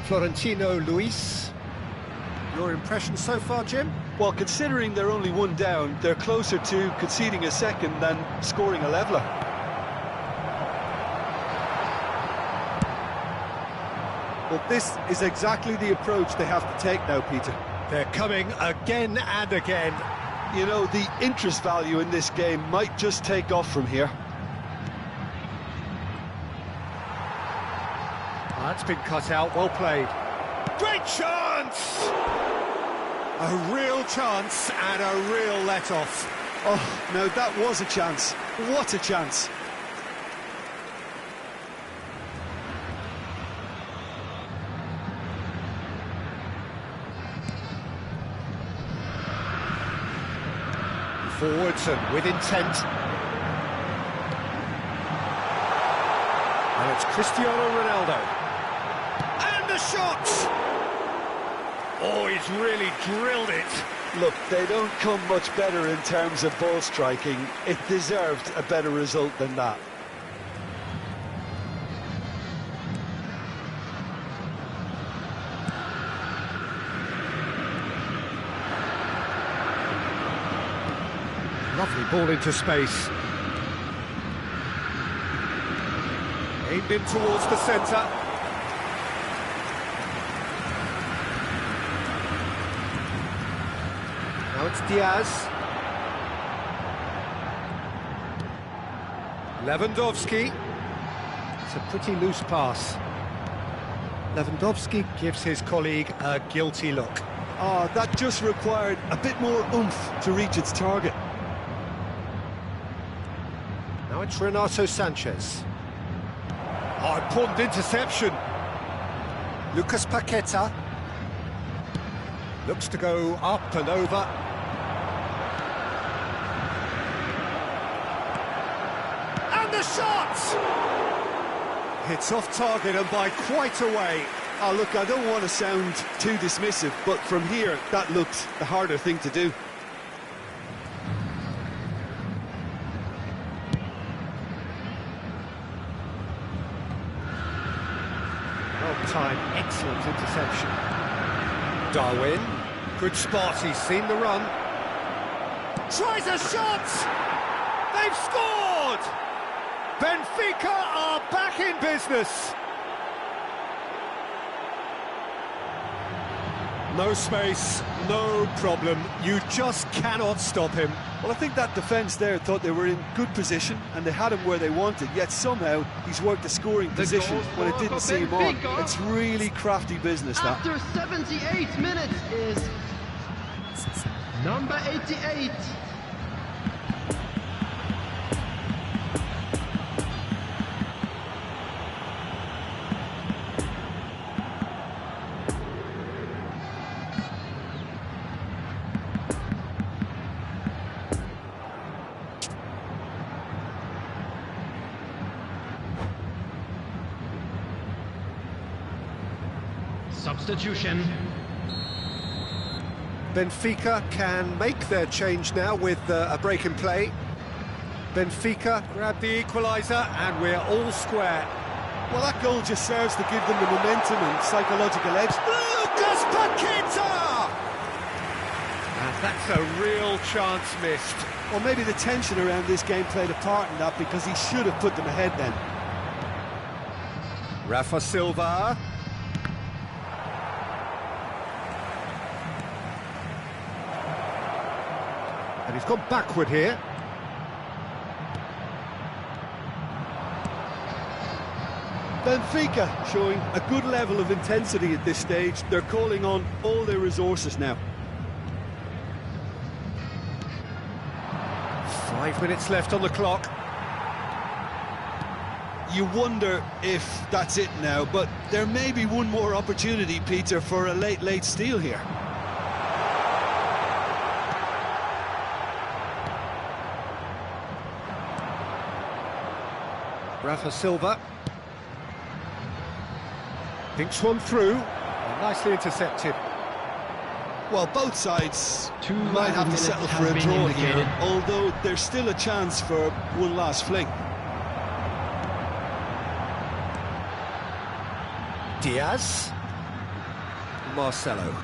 Florentino Luis. Your impression so far, Jim? Well, considering they're only one down, they're closer to conceding a second than scoring a leveller. But this is exactly the approach they have to take now, Peter. They're coming again and again. You know, the interest value in this game might just take off from here. That's been cut out, well played. Great chance! A real chance and a real let-off. Oh, no, that was a chance. What a chance. Forwards and with intent. And it's Cristiano Ronaldo. And the shot! Oh, he's really drilled it. Look, they don't come much better in terms of ball striking. It deserved a better result than that. Lovely ball into space. Aimed in towards the centre. Now it's Diaz. Lewandowski. It's a pretty loose pass. Lewandowski gives his colleague a guilty look. Oh, that just required a bit more oomph to reach its target. Now it's Renato Sanchez. Oh, important interception. Lucas Paqueta. Looks to go up and over. And the shot! It's off target and by quite a way. Oh, look, I don't want to sound too dismissive, but from here, that looked the harder thing to do. Time, excellent interception. Darwin, good spot, he's seen the run. Tries a shot! They've scored! Benfica are back in business. No space, no problem. You just cannot stop him. Well, I think that defence there thought they were in good position and they had him where they wanted, yet somehow he's worked a scoring position when it didn't see him on. It's really crafty business, that. After 78 minutes is number 88. Substitution. Benfica can make their change now with a break in play. Benfica grab the equaliser and we're all square. Well, that goal just serves to give them the momentum and psychological edge. Lucas Paqueta! And that's a real chance missed. Well, maybe the tension around this game played a part in that because he should have put them ahead then. Rafa Silva. And he's gone backward here. Benfica showing a good level of intensity at this stage. They're calling on all their resources now. 5 minutes left on the clock. You wonder if that's it now, but there may be one more opportunity, Peter, for a late steal here. Rafa Silva thinks one through, and nicely intercepted. Well, both sides might have to settle for a draw here, although there's still a chance for one last fling. Diaz. Marcelo.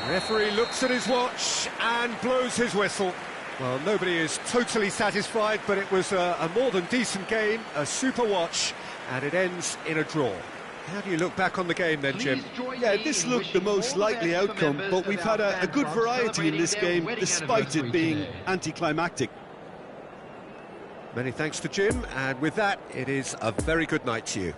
Referee looks at his watch and blows his whistle. Well, nobody is totally satisfied, but it was a more than decent game, a super watch, and it ends in a draw. How do you look back on the game then, Jim? Yeah, this looked the most likely outcome, but we've had a good variety in this game, despite it being anticlimactic. Many thanks to Jim, and with that, it is a very good night to you.